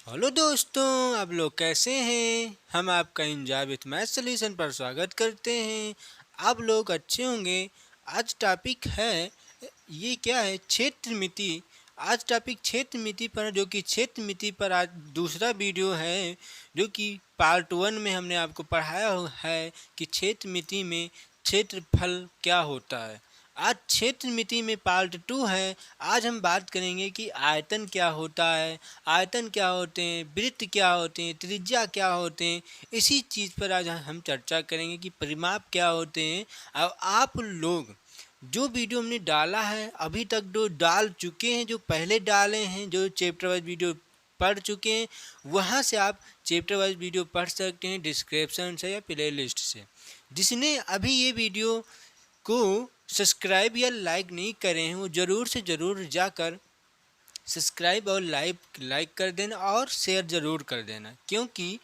Hello दोस्तों, आप लोग कैसे हैं। हम आपका इंजॉय विथ मैथ सॉल्यूशन पर स्वागत करते हैं। आप लोग अच्छे होंगे। आज टॉपिक है, ये क्या है, क्षेत्र मिति। आज टॉपिक क्षेत्र मिति पर, जो कि क्षेत्र मिति पर आज दूसरा वीडियो है, जो कि पार्ट 1 में हमने आपको पढ़ाया है कि क्षेत्र मिति में क्षेत्रफल क्या होता है। आज क्षेत्र मिति में पार्ट 2 है। आज हम बात करेंगे कि आयतन क्या होता है, आयतन क्या होते हैं, वृत्त क्या होते हैं, त्रिज्या क्या होते हैं। इसी चीज़ पर आज हम चर्चा करेंगे कि परिमाप क्या होते हैं। अब आप लोग जो वीडियो हमने डाला है अभी तक, जो डाल चुके हैं, जो पहले डाले हैं, जो चैप्टर वाइज वीडियो पढ़ चुके हैं, वहाँ से आप चैप्टर वाइज वीडियो पढ़ सकते हैं, डिस्क्रिप्शन से या प्ले लिस्ट से। जिसने अभी ये वीडियो को सब्सक्राइब या लाइक नहीं करे हैं, वो ज़रूर से ज़रूर जाकर सब्सक्राइब और लाइक कर देना और शेयर ज़रूर कर देना, क्योंकि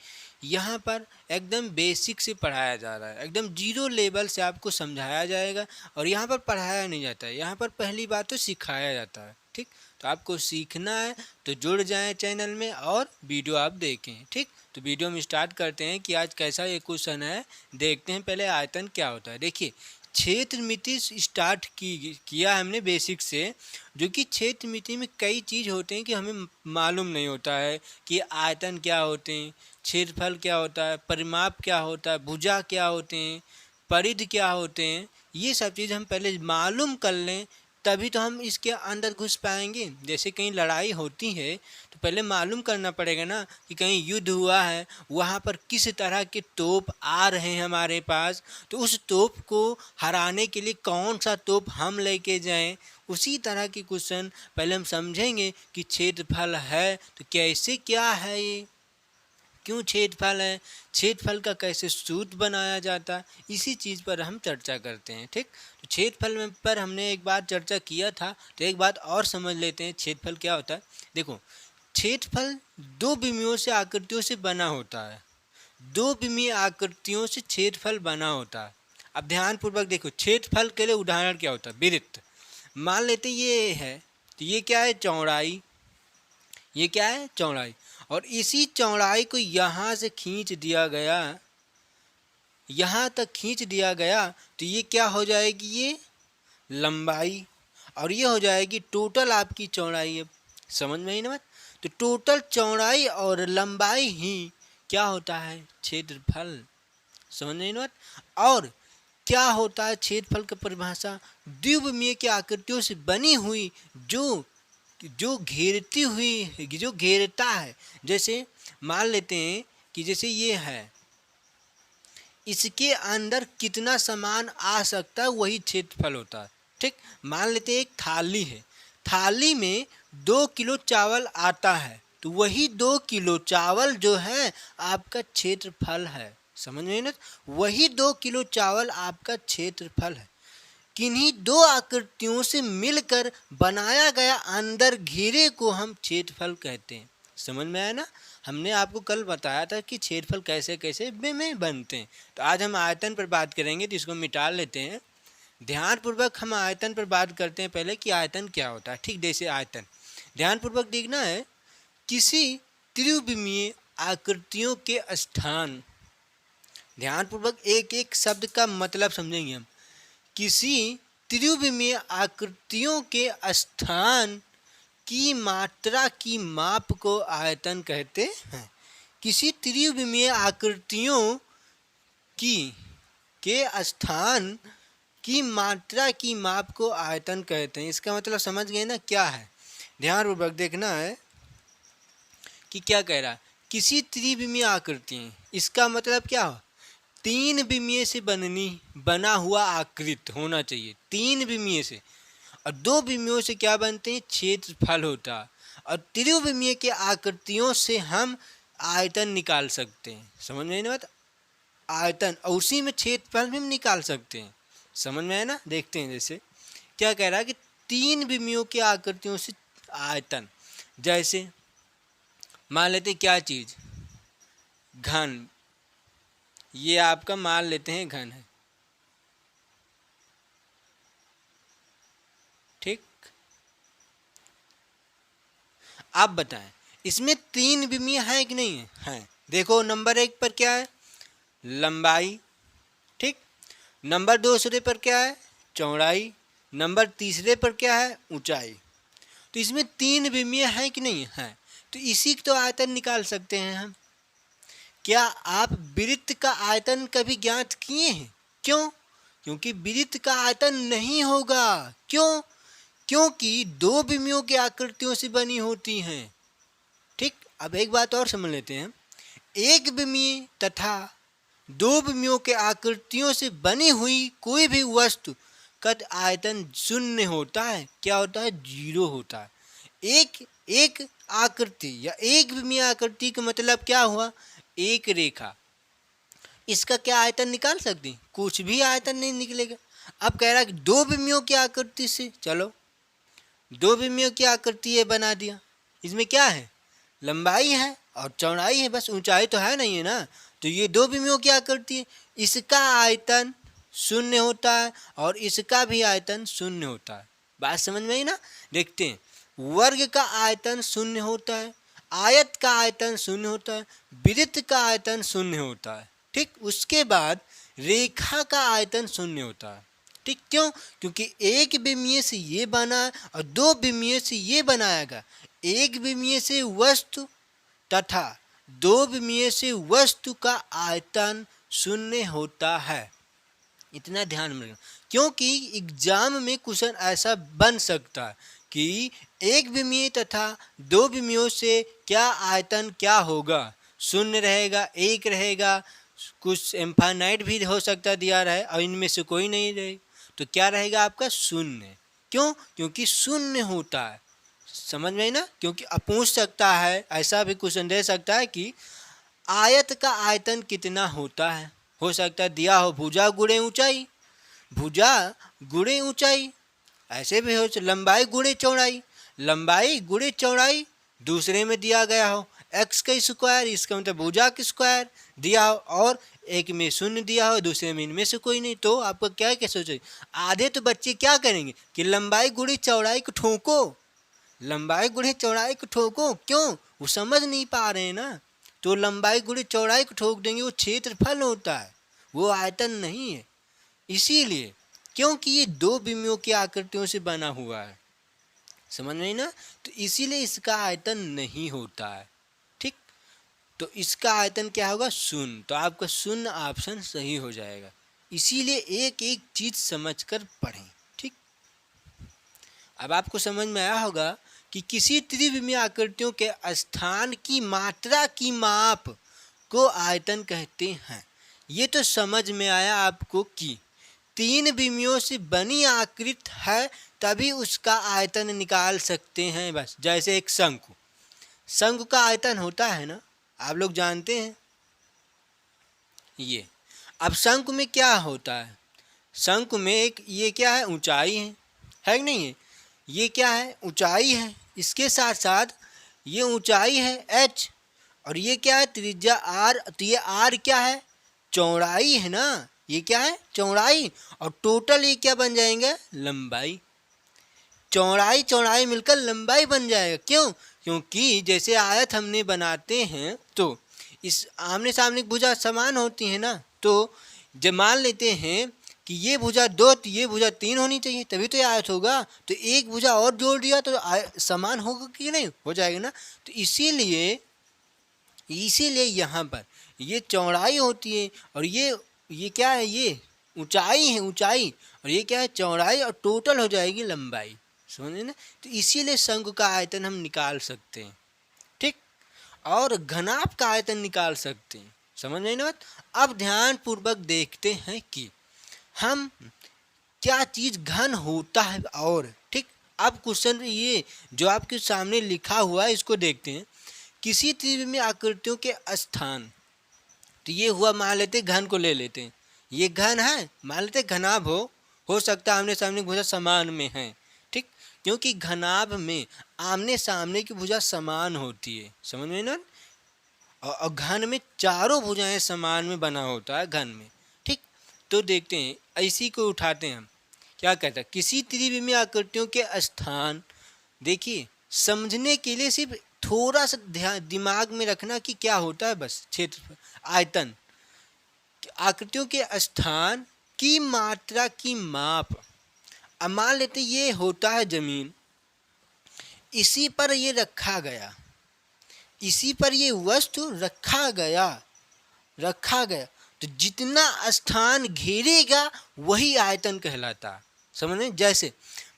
यहाँ पर एकदम बेसिक से पढ़ाया जा रहा है, एकदम जीरो लेवल से आपको समझाया जाएगा। और यहाँ पर पढ़ाया नहीं जाता है, यहाँ पर पहली बात तो सिखाया जाता है। ठीक, तो आपको सीखना है तो जुड़ जाएं चैनल में और वीडियो आप देखें। ठीक, तो वीडियो हम स्टार्ट करते हैं कि आज कैसा ये क्वेश्चन है। देखते हैं पहले आयतन क्या होता है। देखिए, क्षेत्र मिति स्टार्ट किया हमने बेसिक से, जो कि क्षेत्र मिति में कई चीज़ होते हैं कि हमें मालूम नहीं होता है कि आयतन क्या होते हैं, क्षेत्रफल क्या होता है, परिमाप क्या होता है, भुजा क्या होते हैं, परिधि क्या होते हैं। ये सब चीज़ हम पहले मालूम कर लें, तभी तो हम इसके अंदर घुस पाएंगे। जैसे कहीं लड़ाई होती है तो पहले मालूम करना पड़ेगा ना कि कहीं युद्ध हुआ है, वहाँ पर किस तरह के तोप आ रहे हैं हमारे पास, तो उस तोप को हराने के लिए कौन सा तोप हम लेके जाएं। उसी तरह के क्वेश्चन पहले हम समझेंगे कि क्षेत्रफल है तो कैसे क्या है ये, क्यों क्षेत्रफल है, क्षेत्रफल का कैसे सूत्र बनाया जाता है, इसी चीज़ पर हम चर्चा करते हैं। ठीक, तो क्षेत्रफल में पर हमने एक बार चर्चा किया था, तो एक बात और समझ लेते हैं क्षेत्रफल क्या होता है। देखो, क्षेत्रफल दो विमीयों से आकृतियों से बना होता है। दो विमीय आकृतियों से क्षेत्रफल बना होता है। अब ध्यानपूर्वक देखो, क्षेत्रफल के लिए उदाहरण क्या होता है, वृत्त। मान लेते ये है, तो ये क्या है, चौड़ाई। ये क्या है, चौड़ाई। और इसी चौड़ाई को यहाँ से खींच दिया गया, यहाँ तक खींच दिया गया, तो ये क्या हो जाएगी, ये लंबाई। और ये हो जाएगी टोटल आपकी चौड़ाई। अब समझ में ही ना बात। तो टोटल चौड़ाई और लंबाई ही क्या होता है, क्षेत्रफल। समझ में ही ना बात। और क्या होता है क्षेत्रफल की परिभाषा, द्विविमीय की आकृतियों से बनी हुई, जो जो घेरती हुई, जो घेरता है। जैसे मान लेते हैं कि जैसे ये है, इसके अंदर कितना सामान आ सकता है, वही क्षेत्रफल होता है। ठीक, मान लेते हैं एक थाली है, थाली में 2 किलो चावल आता है, तो वही 2 किलो चावल जो है आपका क्षेत्रफल है। समझ में ना, वही 2 किलो चावल आपका क्षेत्रफल है। किन्हीं दो आकृतियों से मिलकर बनाया गया अंदर घेरे को हम क्षेत्रफल कहते हैं। समझ में आया ना। हमने आपको कल बताया था कि क्षेत्रफल कैसे कैसे में बनते हैं। तो आज हम आयतन पर बात करेंगे, तो इसको मिटा लेते हैं। ध्यानपूर्वक हम आयतन पर बात करते हैं पहले कि आयतन क्या होता है। ठीक, जैसे आयतन ध्यानपूर्वक देखना है, किसी त्रिविमीय आकृतियों के स्थान। ध्यानपूर्वक एक एक शब्द का मतलब समझेंगे हम। किसी त्रिविमीय आकृतियों के स्थान की मात्रा की माप को आयतन कहते हैं। किसी त्रिविमीय आकृतियों की के स्थान की मात्रा की माप को आयतन कहते हैं। इसका मतलब समझ गए ना क्या है। ध्यानपूर्वक देखना है कि क्या कह रहा है, किसी त्रिविमीय आकृति, इसका मतलब क्या हो, 3 विमीय से बना हुआ आकृति होना चाहिए, 3 विमीय से। और 2 विमीयों से क्या बनते हैं, क्षेत्रफल होता है। और त्रिविमीय के आकृतियों से हम आयतन निकाल सकते हैं। समझ में ना बात, आयतन, और उसी में क्षेत्रफल भी हम निकाल सकते हैं। समझ में है ना। देखते हैं, जैसे क्या कह रहा है कि 3 विमीयों की आकृतियों से आयतन। जैसे मान लेते क्या चीज़, घन। ये आपका मान लेते हैं घन है। ठीक, आप बताएं, इसमें तीन विमीय है कि नहीं है? देखो नंबर 1 पर क्या है? लंबाई, ठीक। नंबर दूसरे पर क्या है? चौड़ाई। नंबर तीसरे पर क्या है? ऊंचाई। तो इसमें तीन विमीय है कि नहीं है? तो इसी तो आयतन निकाल सकते हैं हम। क्या आप वृत्त का आयतन कभी ज्ञात किए हैं? क्यों? क्योंकि वृत्त का आयतन नहीं होगा। क्यों? क्योंकि दो विमीयों की आकृतियों से बनी होती हैं, ठीक। अब एक बात और समझ लेते हैं। एक विमीय तथा दो विमीयों के आकृतियों से बनी हुई कोई भी वस्तु का आयतन शून्य होता है। क्या होता है? जीरो होता है। एक आकृति या एक विमीय आकृति का मतलब क्या हुआ? एक रेखा। इसका क्या आयतन निकाल सकते हैं? कुछ भी आयतन नहीं निकलेगा। अब कह रहा है कि दो विमीयों की आकृति से, चलो दो विमीयों की आकृति ये बना दिया। इसमें क्या है? लंबाई है और चौड़ाई है, बस ऊंचाई तो है नहीं है ना। तो ये दो विमीयों की आकृति है, इसका आयतन शून्य होता है और इसका भी आयतन शून्य होता है। बात समझ में आई ना? देखते हैं। वर्ग का आयतन शून्य होता है, आयत का आयतन शून्य होता है, वृत्त का आयतन शून्य होता है, ठीक। उसके बाद रेखा का आयतन शून्य होता है, ठीक। क्यों? क्योंकि एक विमीय से ये बना और दो विमीय से ये बनाया गया। एक विमीय से वस्तु तथा दो विमीय से वस्तु का आयतन शून्य होता है। इतना ध्यान में रखना, क्योंकि एग्जाम में क्वेश्चन ऐसा बन सकता है कि एक विमीय तथा दो विमीयों से क्या आयतन क्या होगा? शून्य रहेगा, एक रहेगा, कुछ इनफाइनाइट भी हो सकता दिया रहे और इनमें से कोई नहीं रहे। तो क्या रहेगा आपका? शून्य। क्यों? क्योंकि शून्य होता है। समझ में ना? क्योंकि अब पूछ सकता है, ऐसा भी क्वेश्चन दे सकता है कि आयत का आयतन कितना होता है? हो सकता है दिया हो भुजा गुणे ऊंचाई, भुजा गुणे ऊंचाई। ऐसे भी हो लंबाई गुणे चौड़ाई, लंबाई गुणे चौड़ाई। दूसरे में दिया गया हो एक्स का स्क्वायर, इसका मतलब भुजा का स्क्वायर दिया हो, और एक में शून्य दिया हो, दूसरे में इनमें से कोई नहीं। तो आपको क्या क्या सोचो? आधे तो बच्चे क्या करेंगे कि लंबाई गुणे चौड़ाई को ठोको, लंबाई गुणे चौड़ाई को ठोको। क्यों? वो समझ नहीं पा रहे हैं ना। तो लंबाई गुणे चौड़ाई को ठोक देंगे, वो क्षेत्रफल होता है, वो आयतन नहीं है। इसीलिए क्योंकि ये दो विमीयों की आकृतियों से बना हुआ है, समझ में ना? तो इसीलिए इसका आयतन नहीं होता है, ठीक। तो इसका आयतन क्या होगा? शून्य। तो आपका शून्य ऑप्शन सही हो जाएगा। इसीलिए एक एक चीज समझकर पढ़ें, ठीक। अब आपको समझ में आया होगा कि किसी त्रिविमीय आकृतियों के स्थान की मात्रा की माप को आयतन कहते हैं। ये तो समझ में आया आपको कि तीन विमीयों से बनी आकृति है तभी उसका आयतन निकाल सकते हैं। बस जैसे एक शंकु, शंकु का आयतन होता है ना, आप लोग जानते हैं ये। अब शंकु में क्या होता है? शंकु में एक ये क्या है? ऊंचाई है कि नहीं है? ये क्या है? ऊंचाई है। इसके साथ साथ ये ऊंचाई है h, और ये क्या है? त्रिज्या r। तो ये r क्या है? चौड़ाई है ना। ये क्या है? चौड़ाई। और टोटल ये क्या बन जाएंगे? लंबाई। चौड़ाई चौड़ाई मिलकर लंबाई बन जाएगा। क्यों? क्योंकि जैसे आयत हमने बनाते हैं तो इस आमने सामने भुजा समान होती है ना। तो जब मान लेते हैं कि ये भुजा 2 तो ये भुजा 3 होनी चाहिए, तभी तो ये आयत होगा। तो एक भुजा और जोड़ दिया तो समान होगा कि नहीं? हो जाएगा ना। तो इसीलिए यहाँ पर ये चौड़ाई होती है और ये क्या है? ये ऊंचाई है, ऊंचाई। और ये क्या है? चौड़ाई, और टोटल हो जाएगी लंबाई। समझे ना? तो इसीलिए शंकु का आयतन हम निकाल सकते हैं, ठीक। और घनाभ का आयतन निकाल सकते हैं। समझ में ना बात? अब ध्यान पूर्वक देखते हैं कि हम क्या चीज घन होता है, और ठीक। अब क्वेश्चन ये जो आपके सामने लिखा हुआ है इसको देखते हैं। किसी त्रिविमीय आकृतियों के स्थान, तो ये हुआ, मान लेते घन को ले लेते हैं, ये घन है, मान लेते घनाभ हो सकता है आमने सामने की भुजा समान में है, ठीक। क्योंकि घनाभ में आमने सामने की भुजा समान होती है, समझ में ना। और घन में चारों भुजाएं समान में बना होता है, घन में, ठीक। तो देखते हैं, इसी को उठाते हैं हम। क्या कहता है? किसी त्रिविमीय आकृतियों के स्थान, देखिए समझने के लिए सिर्फ थोड़ा सा ध्यान दिमाग में रखना कि क्या होता है बस क्षेत्रफल आयतन आकृतियों के स्थान की मात्रा की माप। अब मान लेते ये होता है जमीन, इसी पर ये रखा गया, इसी पर ये वस्तु रखा गया तो जितना स्थान घेरेगा वही आयतन कहलाता। समझ में? जैसे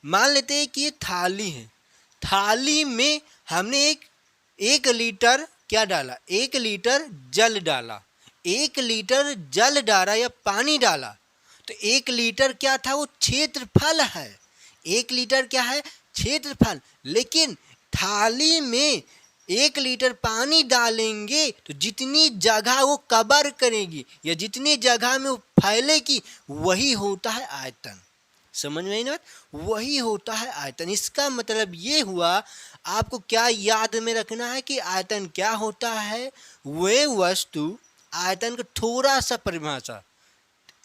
मान लेते हैं कि ये थाली है, थाली में हमने एक लीटर क्या डाला, 1 लीटर जल डाला, 1 लीटर जल डाला या पानी डाला तो 1 लीटर क्या था, वो क्षेत्रफल है। 1 लीटर क्या है, क्षेत्रफल। लेकिन थाली में 1 लीटर पानी डालेंगे तो जितनी जगह वो कवर करेगी या जितनी जगह में वो फैलेगी वही होता है आयतन। समझ में ना? वही होता है आयतन। इसका मतलब ये हुआ, आपको क्या याद में रखना है कि आयतन क्या होता है। वे वस्तु, आयतन का थोड़ा सा परिभाषा,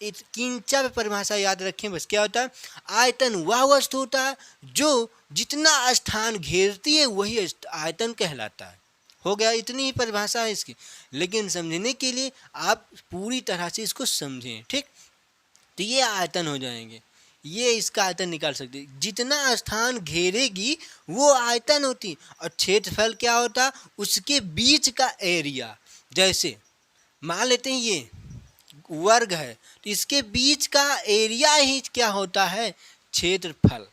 किंचा पे परिभाषा याद रखें बस। क्या होता है, आयतन वह वस्तु होता है जो जितना स्थान घेरती है वही आयतन कहलाता है। हो गया, इतनी ही परिभाषा है इसकी, लेकिन समझने के लिए आप पूरी तरह से इसको समझें, ठीक। तो ये आयतन हो जाएंगे, ये इसका आयतन निकाल सकते हैं। जितना स्थान घेरेगी वो आयतन होती। और क्षेत्रफल क्या होता, उसके बीच का एरिया। जैसे मान लेते हैं ये वर्ग है तो इसके बीच का एरिया ही क्या होता है, क्षेत्रफल।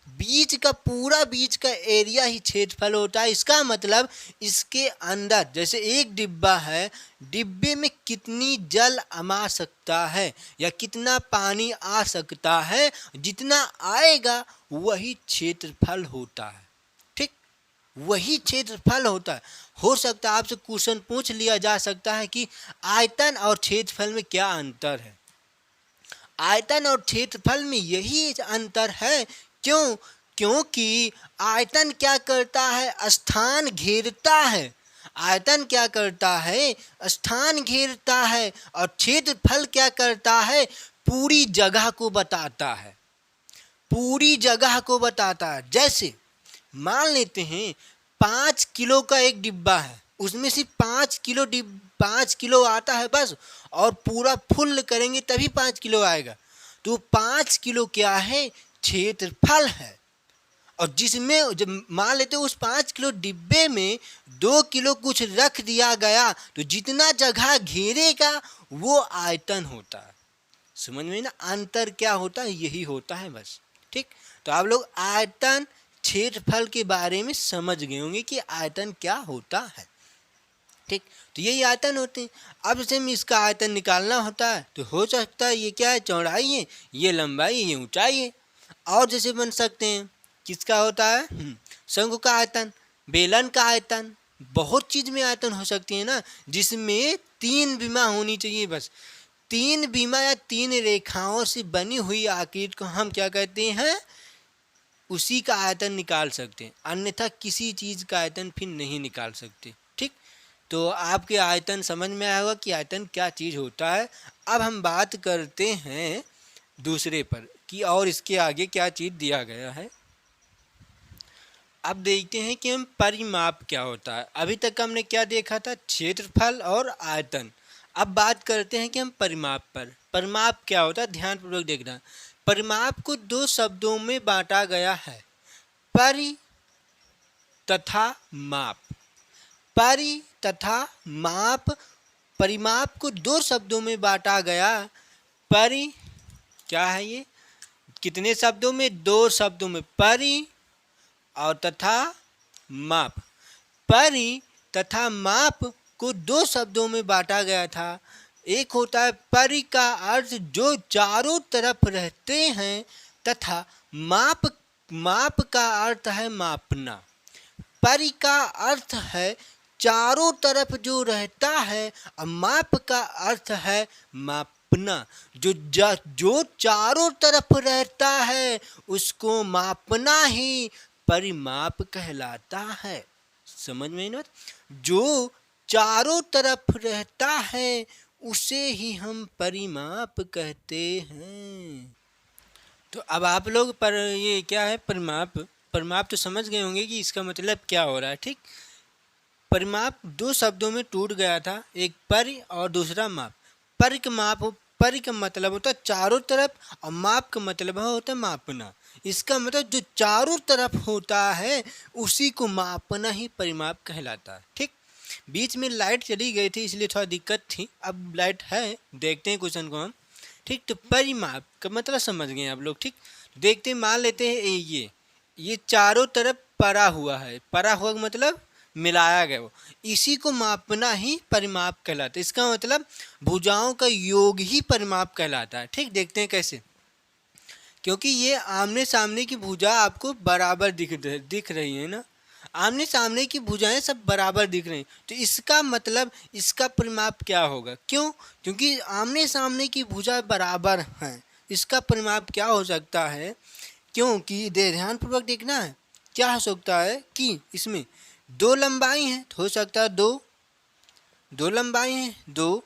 बीच का पूरा बीच का एरिया ही क्षेत्रफल होता है। इसका मतलब इसके अंदर जैसे एक डिब्बा है, डिब्बे में कितनी जल आ सकता है या कितना पानी आ सकता है, जितना आएगा वही क्षेत्रफल होता है, ठीक। वही क्षेत्रफल होता है। हो सकता है आपसे क्वेश्चन पूछ लिया जा सकता है कि आयतन और क्षेत्रफल में क्या अंतर है। आयतन और क्षेत्रफल में यही अंतर है। क्यों? क्योंकि आयतन क्या करता है, स्थान घेरता है। आयतन क्या करता है, स्थान घेरता है। और क्षेत्रफल क्या करता है, पूरी जगह को बताता है, पूरी जगह को बताता है। जैसे मान लेते हैं 5 किलो का एक डिब्बा है, उसमें सिर्फ 5 किलो आता है बस, और पूरा फुल करेंगे तभी 5 किलो आएगा। तो 5 किलो क्या है, क्षेत्रफल है। और जिसमें जब मान लेते हो उस 5 किलो डिब्बे में 2 किलो कुछ रख दिया गया तो जितना जगह घेरेगा वो आयतन होता है। समझ में ना, अंतर क्या होता है, यही होता है बस, ठीक। तो आप लोग आयतन क्षेत्रफल के बारे में समझ गए होंगे कि आयतन क्या होता है, ठीक। तो यही आयतन होते हैं। अब जैसे में इसका आयतन निकालना होता है तो हो सकता है ये क्या है, चौड़ाई है, ये लंबाई, ये ऊंचाई है। और जैसे बन सकते हैं किसका होता है, शंकु का आयतन, बेलन का आयतन, बहुत चीज में आयतन हो सकती है ना, जिसमें 3 बीमा होनी चाहिए बस। 3 बीमा या 3 रेखाओं से बनी हुई आकृति को हम क्या कहते हैं, उसी का आयतन निकाल सकते हैं। अन्यथा किसी चीज का आयतन फिर नहीं निकाल सकते, ठीक। तो आपके आयतन समझ में आया होगा कि आयतन क्या चीज होता है। अब हम बात करते हैं दूसरे पर कि और इसके आगे क्या चीज दिया गया है। अब देखते हैं कि हम परिमाप क्या होता है। अभी तक हमने क्या देखा था, क्षेत्रफल और आयतन। अब बात करते हैं कि हम परिमाप पर। परिमाप क्या होता है, ध्यानपूर्वक देखना। परिमाप को 2 शब्दों में बांटा गया है, परि तथा माप। परि तथा माप। परिमाप को 2 शब्दों में बांटा गया। परि क्या है, ये कितने शब्दों में, 2 शब्दों में, परि और तथा माप। परि तथा माप को 2 शब्दों में बांटा गया था। एक होता है परि का अर्थ जो चारों तरफ रहते हैं, तथा माप का अर्थ है मापना। परि का अर्थ है चारों तरफ जो रहता है, और माप का अर्थ है मापना। जो चारों तरफ रहता है उसको मापना ही परिमाप कहलाता है। समझ में ना, जो चारों तरफ रहता है उसे ही हम परिमाप कहते हैं। तो अब आप लोग पर ये क्या है परिमाप, परिमाप तो समझ गए होंगे कि इसका मतलब क्या हो रहा है, ठीक। परिमाप दो शब्दों में टूट गया था, एक परि और दूसरा माप। परि का माप परि का मतलब होता है चारों तरफ और माप का मतलब होता है मापना। इसका मतलब जो चारों तरफ होता है उसी को मापना ही परिमाप कहलाता है। ठीक, बीच में लाइट चली गई थी इसलिए थोड़ा दिक्कत थी, अब लाइट है, देखते हैं क्वेश्चन को हम। ठीक, तो परिमाप का मतलब समझ गए आप लोग। ठीक, देखते हैं, मान लेते हैं ये चारों तरफ परा हुआ है, परा हुआ का मतलब मिलाया गया, वो इसी को मापना ही परिमाप कहलाता है। इसका मतलब भुजाओं का योग ही परिमाप कहलाता है। ठीक, देखते हैं कैसे। क्योंकि ये आमने सामने की भुजा आपको बराबर दिख रही है ना, आमने सामने की भुजाएं सब बराबर दिख रही हैं, तो इसका मतलब इसका परिमाप क्या होगा? क्यों? क्योंकि आमने सामने की भुजा बराबर हैं, इसका परिमाप क्या हो सकता है? क्योंकि ध्यानपूर्वक देखना है, क्या हो सकता है कि इसमें दो लंबाई हैं, तो हो सकता है दो लंबाई हैं, दो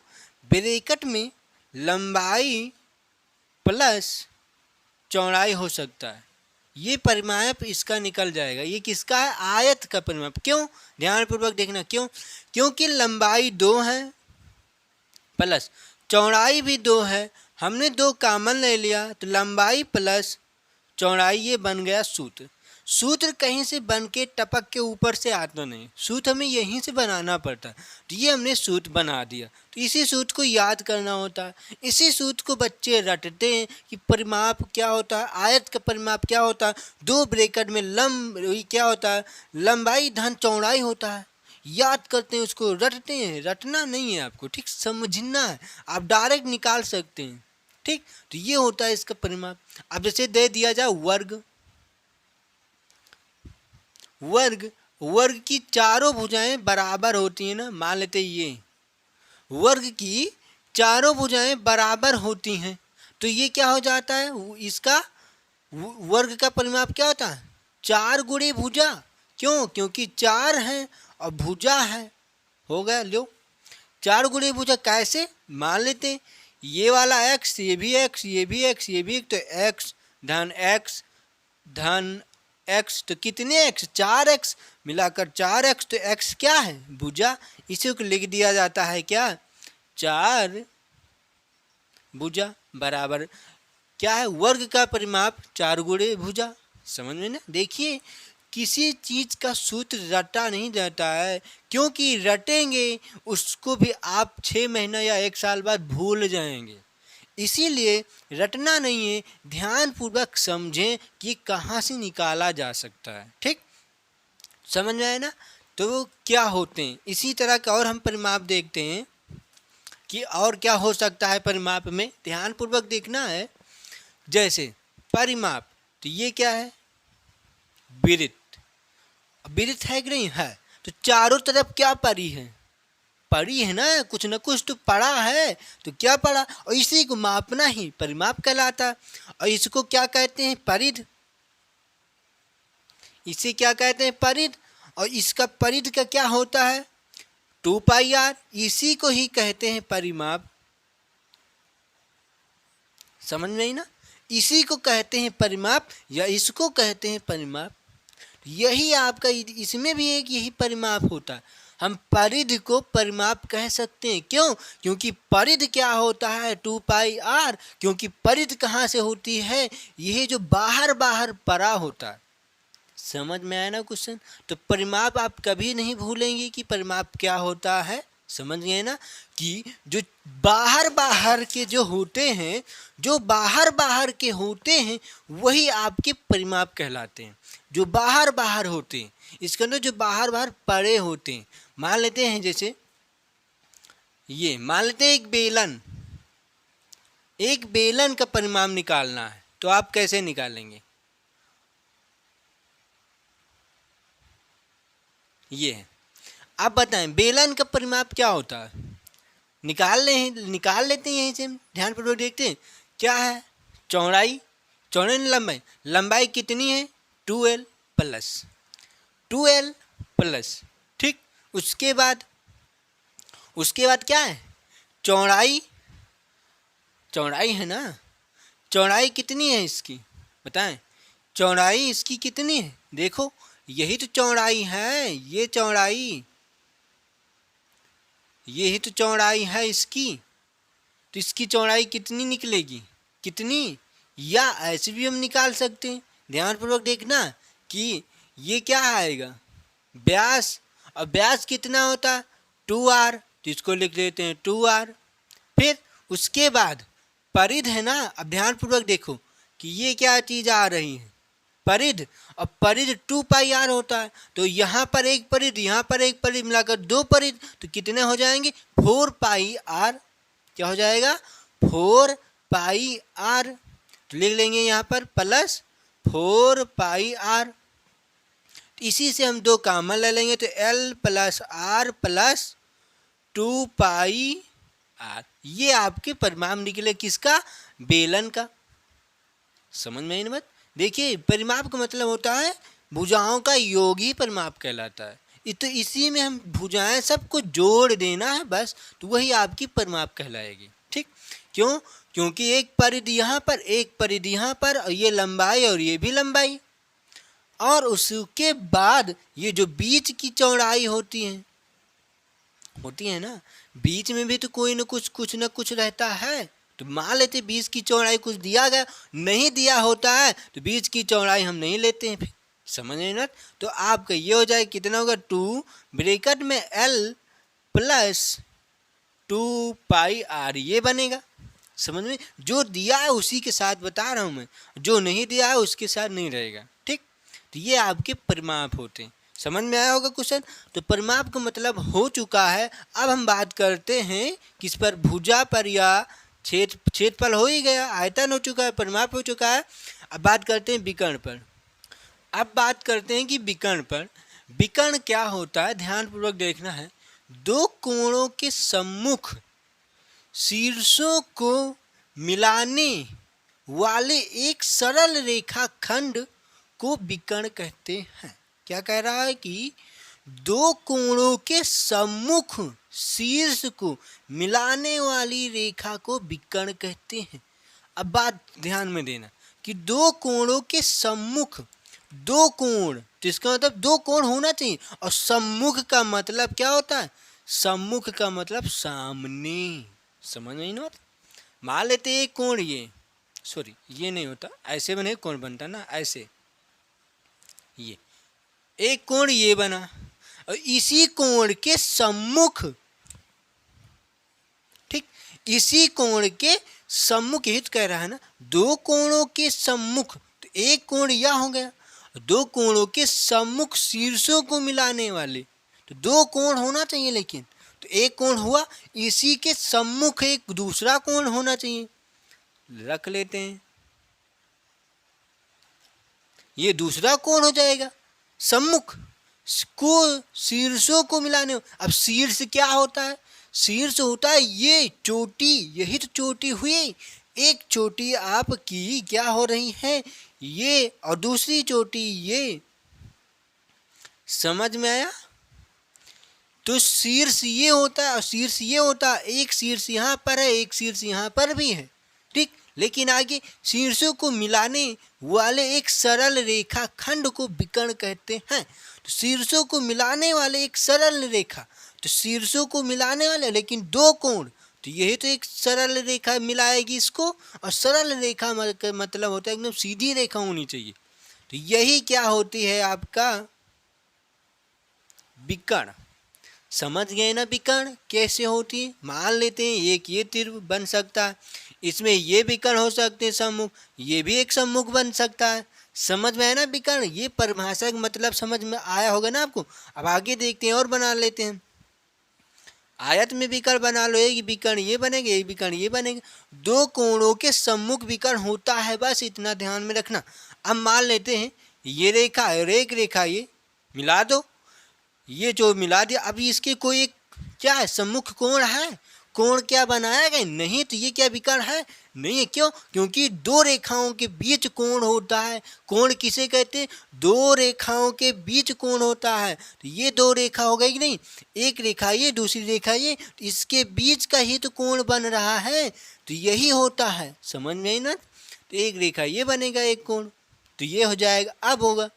ब्रैकेट में लंबाई प्लस चौड़ाई हो सकता है, ये परिमाप इसका निकल जाएगा। ये किसका है? आयत का परिमाप। क्यों? ध्यानपूर्वक देखना, क्यों? क्योंकि लंबाई 2 है प्लस चौड़ाई भी 2 है, हमने 2 कॉमन ले लिया तो लंबाई प्लस चौड़ाई ये बन गया सूत्र। सूत्र कहीं से बन के टपक के ऊपर से आता नहीं, सूत्र हमें यहीं से बनाना पड़ता है, तो ये हमने सूत्र बना दिया। तो इसी सूत्र को याद करना होता है, इसी सूत्र को बच्चे रटते हैं कि परिमाप क्या होता है, आयत का परिमाप क्या होता है, दो ब्रैकेट में क्या होता है, लंबाई धन चौड़ाई होता है, याद करते हैं उसको, रटते हैं। रटना नहीं है आपको, ठीक, समझना है, आप डायरेक्ट निकाल सकते हैं। ठीक, तो ये होता है इसका परिमाप। अब जैसे दे दिया जाए वर्ग, वर्ग वर्ग की चारों भुजाएं बराबर होती हैं ना, मान लेते ये वर्ग की चारों भुजाएं बराबर होती हैं, तो ये क्या हो जाता है, इसका वर्ग का परिमाप क्या होता है? 4 गुणे भुजा। क्यों? क्योंकि 4 है और भुजा है, हो गया। लो 4 गुणे भुजा कैसे? मान लेते हैं ये वाला x, ये भी x, ये भी x, ये भी, तो x धन x, तो कितने x? 4x, मिलाकर 4x, तो x क्या है? भुजा। इसी को लिख दिया जाता है क्या? 4 भुजा बराबर क्या है? वर्ग का परिमाप 4 गुणे भुजा। समझ में ना? देखिए, किसी चीज का सूत्र रटा नहीं जाता है, क्योंकि रटेंगे उसको भी आप 6 महीना या 1 साल बाद भूल जाएंगे। इसीलिए रटना नहीं है, ध्यानपूर्वक समझें कि कहाँ से निकाला जा सकता है। ठीक, समझ में आया ना? तो वो क्या होते हैं, इसी तरह का और हम परिमाप देखते हैं कि और क्या हो सकता है परिमाप में, ध्यानपूर्वक देखना है। जैसे परिमाप, तो ये क्या है? वृत्त। वृत्त है कि नहीं है? तो चारों तरफ क्या परी है? पड़ी है ना, कुछ न कुछ तो पड़ा है, तो क्या पड़ा, और इसी को मापना ही परिमाप कहलाता। और इसको क्या कहते हैं? परिध। इसे क्या कहते हैं? परिध। और इसका परिध का क्या होता है? 2πr। इसी को ही कहते हैं परिमाप। समझ में आई ना? इसी को कहते हैं परिमाप, या इसको कहते हैं परिमाप। यही आपका, इसमें भी एक यही परिमाप होता है। हम परिध को परिमाप कह सकते हैं। क्यों? क्योंकि परिध क्या होता है? 2πr। क्योंकि परिध कहाँ से होती है? यह जो बाहर बाहर परा होता है। समझ में आया ना क्वेश्चन? तो परिमाप आप कभी नहीं भूलेंगे कि परिमाप क्या होता है। समझ गए ना? कि जो बाहर बाहर के जो होते हैं, जो बाहर बाहर के होते हैं, वही आपके परिमाप कहलाते हैं। जो बाहर बाहर होते हैं, इसके अंदर जो बाहर बाहर पड़े होते हैं, मान लेते हैं जैसे ये, मान लेते हैं एक बेलन का परिमाप निकालना है, तो आप कैसे निकालेंगे? ये है, आप बताएं बेलन का परिमाप क्या होता है? निकाल लेते हैं यहीं से, ध्यानपूर्वक देखते हैं क्या है? चौड़ाई, चौड़ाई लंबाई, लंबाई कितनी है? 2l plus. ठीक, उसके बाद क्या है? चौड़ाई, चौड़ाई है ना, चौड़ाई कितनी है इसकी बताएं? चौड़ाई इसकी कितनी है? देखो, यही तो चौड़ाई है, ये चौड़ाई, ये ही तो चौड़ाई है इसकी, तो इसकी चौड़ाई कितनी निकलेगी, कितनी, या ऐसे भी हम निकाल सकते हैं। ध्यानपूर्वक देखना कि ये क्या आएगा, व्यास, और व्यास कितना होता है 2r, तो इसको लिख देते हैं 2r। फिर उसके बाद परिध है ना, अब ध्यानपूर्वक देखो कि ये क्या चीज़ आ रही है, परिध, और परिध 2 पाई r होता है, तो यहाँ पर एक परिध, यहाँ पर एक परिध, मिलाकर 2 परिध, तो कितने हो जाएंगे 4 पाई r, क्या हो जाएगा 4 पाई r, तो लिख लेंगे यहाँ पर प्लस 4 पाई r। इसी से हम 2 कॉमन ले लेंगे, तो l प्लस r प्लस 2 पाई r, ये आपके परिमाप निकले किसका, बेलन का। समझ में आई ना बात। देखिए परिमाप का मतलब होता है भुजाओं का योग ही परिमाप कहलाता है। तो इसी में हम भुजाएं सबको जोड़ देना है बस, तो वही आपकी परिमाप कहलाएगी। ठीक, क्यों, क्योंकि एक परिधि यहाँ पर, एक परिधि यहाँ पर, और ये लंबाई और ये भी लंबाई, और उसके बाद ये जो बीच की चौड़ाई होती है ना, बीच में भी तो कोई न कुछ रहता है। तो मान लेते बीच की चौड़ाई कुछ दिया गया, नहीं दिया होता है तो बीच की चौड़ाई हम नहीं लेते हैं फिर। समझ रहे ना, तो आपका ये हो जाए कितना होगा 2 ब्रैकेट में l प्लस 2 पाई r, ये बनेगा। समझ में, जो दिया है उसी के साथ बता रहा हूँ मैं, जो नहीं दिया है उसके साथ नहीं रहेगा। ठीक, तो ये आपके परिमाप होते हैं। समझ में आया होगा क्वेश्चन। तो परिमाप का मतलब हो चुका है। अब हम बात करते हैं किस पर, भुजा पर या क्षेत्रफल हो ही गया, आयतन हो चुका है, परिमाप हो चुका है। अब बात करते हैं विकर्ण पर। अब बात करते हैं कि विकर्ण पर, विकर्ण क्या होता है, ध्यानपूर्वक देखना है। 2 कोणों के सम्मुख शीर्षों को मिलाने वाले एक सरल रेखाखंड को विकर्ण कहते हैं। क्या कह रहा है कि 2 कोणों के सम्मुख शीर्ष को मिलाने वाली रेखा को विकर्ण कहते हैं। अब बात ध्यान में देना कि 2 कोणों के सम्मुख, 2 कोण, तो इसका मतलब 2 कोण होना चाहिए, और सम्मुख का मतलब क्या होता है, सम्मुख का मतलब सामने। समझ में नहीं आता। मान लेते एक कोण ये, सॉरी ये नहीं होता, ऐसे बने कोण बनता ना, ऐसे ये एक कोण ये बना, और इसी कोण के सम्मुख, ठीक, इसी कोण के सम्मुख, हित कह रहा है ना, 2 कोणों के सम्मुख, तो एक कोण यह हो गया, 2 कोणों के सम्मुख शीर्षों को मिलाने वाले, तो 2 कोण होना चाहिए, लेकिन तो एक कोण हुआ, इसी के सम्मुख एक दूसरा कोण होना चाहिए, रख लेते हैं, ये दूसरा कोण हो जाएगा। सम्मुख को शीर्षों को मिलाने, अब शीर्ष क्या होता है, शीर्ष होता है ये चोटी, यही तो चोटी हुई। एक चोटी आपकी क्या हो रही है ये, और दूसरी चोटी ये। समझ में आया। तो शीर्ष ये होता है और शीर्ष ये होता है, एक शीर्ष यहाँ पर है, एक शीर्ष यहाँ पर भी है। ठीक, लेकिन आगे शीर्षों को मिलाने वाले एक सरल रेखा खंड को विकर्ण कहते हैं। तो शीर्षों को मिलाने वाले एक सरल रेखा, तो शीर्षों को मिलाने वाले लेकिन 2 कोण, तो यही तो एक सरल रेखा मिलाएगी इसको, और सरल रेखा मतलब होता है एकदम सीधी रेखा होनी चाहिए। तो यही क्या होती है आपका विकर्ण। समझ गए ना विकर्ण कैसे होती है। मान लेते हैं एक ये तीर बन सकता है, इसमें ये विकर्ण हो सकते हैं सम्मुख, ये भी एक सम्मुख बन सकता है। समझ में आया ना विकर्ण, ये परिभाषा का मतलब समझ में आया होगा ना आपको। अब आगे देखते हैं और बना लेते हैं। आयत में विकर्ण बना लो, एक विकर्ण ये बनेगा, एक विकर्ण ये बनेगा। 2 कोणों के सम्मुख विकर्ण होता है, बस इतना ध्यान में रखना। अब मान लेते हैं ये रेखा और एक रेखा ये मिला दो, ये जो मिला दिया, अभी इसके कोई एक क्या है सम्मुख कोण है, कोण क्या बनाया गया नहीं, तो ये क्या विकर्ण है नहीं है। क्यों, क्योंकि 2 रेखाओं के बीच कोण होता है। कोण किसे कहते हैं, 2 रेखाओं के बीच कोण होता है। तो ये 2 रेखा हो गई कि नहीं, एक रेखा ये दूसरी रेखा ये, तो इसके बीच का ही तो कोण बन रहा है, तो यही होता है। समझ में आई ना। तो एक रेखा ये बनेगा एक कोण, तो ये हो जाएगा। अब होगा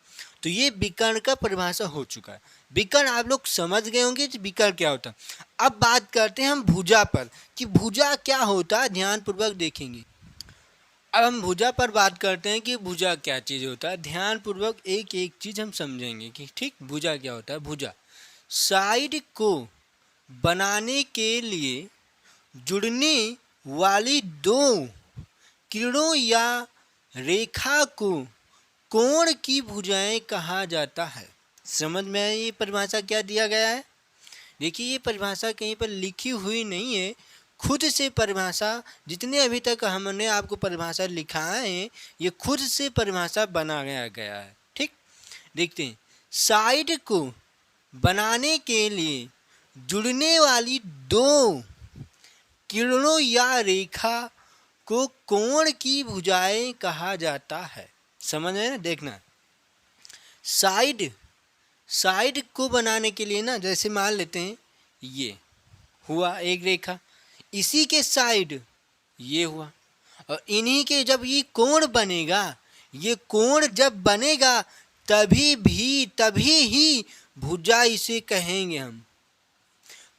तो ये विकर्ण का परिभाषा हो चुका है। विकर्ण आप लोग समझ गए होंगे कि विकर्ण क्या होता है। अब बात करते हैं हम भुजा पर कि भुजा क्या होता है, ध्यानपूर्वक देखेंगे। अब हम भुजा पर बात करते हैं कि भुजा क्या चीज़ होता है। ध्यानपूर्वक एक एक चीज़ हम समझेंगे कि ठीक भुजा क्या होता है। भुजा साइड को बनाने के लिए जुड़ने वाली दो किरणों या रेखा को कोण की भुजाएं कहा जाता है। समझ में आया ये परिभाषा क्या दिया गया है। देखिए ये परिभाषा कहीं पर लिखी हुई नहीं है, खुद से परिभाषा, जितने अभी तक हमने आपको परिभाषा लिखाए हैं ये खुद से परिभाषा बनाया गया है। ठीक, देखते हैं। साइड को बनाने के लिए जुड़ने वाली दो किरणों या रेखा को कोण की भुजाएं कहा जाता है। समझ में ना, देखना साइड को बनाने के लिए ना, जैसे मान लेते हैं ये हुआ एक रेखा, इसी के साइड ये हुआ, और इन्हीं के जब ये कोण बनेगा, ये कोण जब बनेगा तभी ही भुजा इसे कहेंगे हम।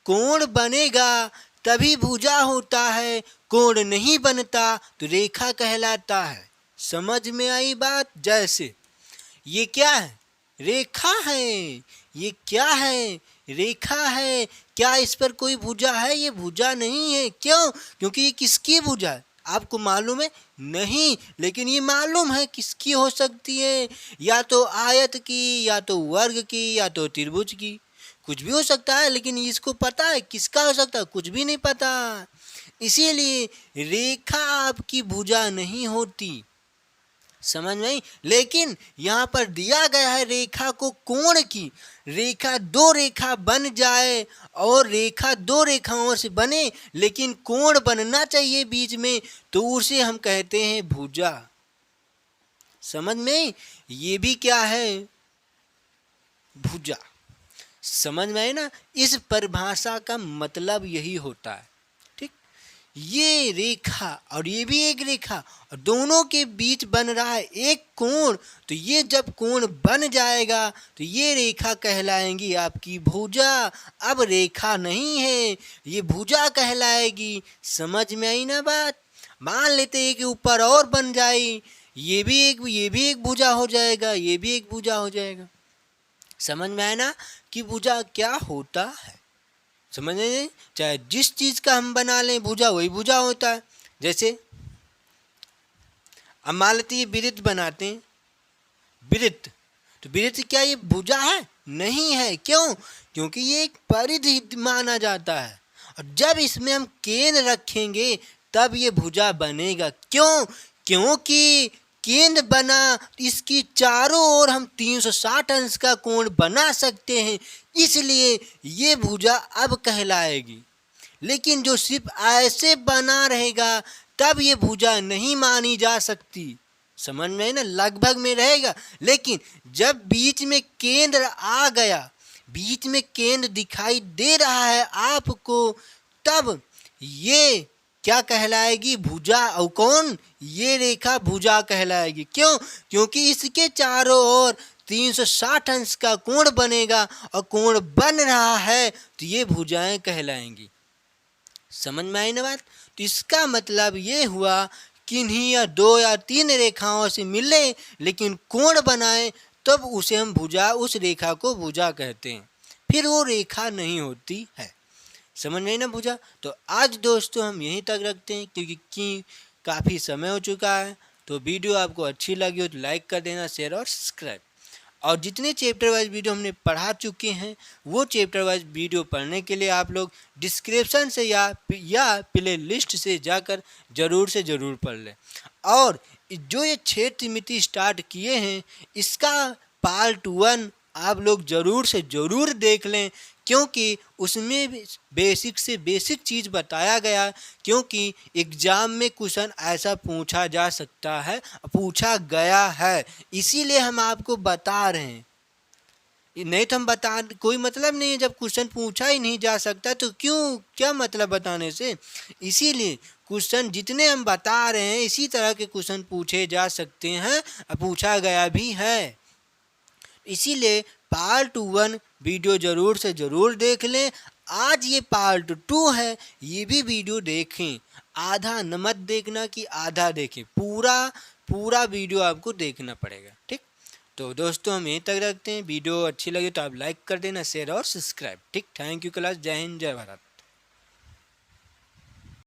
कोण बनेगा तभी भुजा होता है, कोण नहीं बनता तो रेखा कहलाता है। समझ में आई बात। जैसे ये क्या है, रेखा है। ये क्या है, रेखा है। क्या इस पर कोई भुजा है? ये भुजा नहीं है। क्यों? क्योंकि ये किसकी भुजा है आपको मालूम है? नहीं, लेकिन ये मालूम है किसकी हो सकती है। या तो आयत की, या तो वर्ग की, या तो त्रिभुज की, कुछ भी हो सकता है। लेकिन इसको पता है किसका हो सकता है? कुछ भी नहीं पता। इसीलिए रेखा आपकी भुजा नहीं होती। समझ में आई। लेकिन यहाँ पर दिया गया है रेखा को कोण की। रेखा दो रेखा बन जाए और रेखा दो रेखाओं से बने लेकिन कोण बनना चाहिए बीच में, तो उसे हम कहते हैं भुजा। समझ में? ये भी क्या है? भुजा। समझ में आए ना। इस परिभाषा का मतलब यही होता है। ठीक, ये रेखा और ये भी एक रेखा और दोनों के बीच बन रहा है एक कोण, तो ये जब कोण बन जाएगा तो ये रेखा कहलाएंगी आपकी भुजा। अब रेखा नहीं है, ये भुजा कहलाएगी। समझ में आई ना बात। मान लेते हैं कि ऊपर और बन जाए, ये भी एक भुजा हो जाएगा, ये भी एक भुजा हो जाएगा। समझ में आया ना कि भुजा क्या होता है। समझ में? चाहे जिस चीज का हम बना लें भुजा, वही भुजा होता है। जैसे अब मान लेते हैं वृत्त बनाते हैं, वृत्त, तो वृत्त क्या ये भुजा है? नहीं है। क्यों? क्योंकि ये एक परिधि माना जाता है, और जब इसमें हम केंद्र रखेंगे तब ये भुजा बनेगा। क्यों? क्योंकि केंद्र बना, इसकी चारों ओर हम 360 अंश का कोण बना सकते हैं, इसलिए ये भुजा अब कहलाएगी। लेकिन जो सिर्फ ऐसे बना रहेगा तब ये भुजा नहीं मानी जा सकती। समझ में ना, लगभग में रहेगा। लेकिन जब बीच में केंद्र आ गया, बीच में केंद्र दिखाई दे रहा है आपको, तब ये क्या कहलाएगी? भुजा। और कौन? ये रेखा भुजा कहलाएगी। क्यों? क्योंकि इसके चारों ओर 360 अंश का कोण बनेगा और कोण बन रहा है तो ये भुजाएं कहलाएंगी। समझ में आई ना बात। तो इसका मतलब ये हुआ किन्हीं या दो या तीन रेखाओं से मिले लेकिन कोण बनाए तब उसे हम भुजा, उस रेखा को भुजा कहते हैं, फिर वो रेखा नहीं होती है। समझ में ना भुजा। तो आज दोस्तों हम यहीं तक रखते हैं क्योंकि काफ़ी समय हो चुका है। तो वीडियो आपको अच्छी लगी हो तो लाइक कर देना, शेयर और सब्सक्राइब। और जितने चैप्टर वाइज वीडियो हमने पढ़ा चुके हैं वो चैप्टर वाइज वीडियो पढ़ने के लिए आप लोग डिस्क्रिप्शन से या प्ले लिस्ट से जाकर ज़रूर से ज़रूर पढ़ लें। और जो ये 6 त्रिमिति स्टार्ट किए हैं इसका पार्ट 1 आप लोग ज़रूर से ज़रूर देख लें, क्योंकि उसमें बेसिक से बेसिक चीज़ बताया गया। क्योंकि एग्ज़ाम में क्वेश्चन ऐसा पूछा जा सकता है, पूछा गया है, इसीलिए हम आपको बता रहे हैं। नहीं तो हम बता, कोई मतलब नहीं है। जब क्वेश्चन पूछा ही नहीं जा सकता तो क्या मतलब बताने से। इसीलिए क्वेश्चन जितने हम बता रहे हैं इसी तरह के क्वेश्चन पूछे जा सकते हैं, पूछा गया भी है। इसीलिए पार्ट 1 वीडियो ज़रूर से ज़रूर देख लें। आज ये पार्ट 2 है, ये भी वीडियो देखें। आधा न मत देखना कि आधा देखें, पूरा वीडियो आपको देखना पड़ेगा, ठीक। तो दोस्तों हम यहीं तक रखते हैं। वीडियो अच्छी लगी तो आप लाइक कर देना, शेयर और सब्सक्राइब, ठीक। Thank you class. जय हिंद, जय भारत।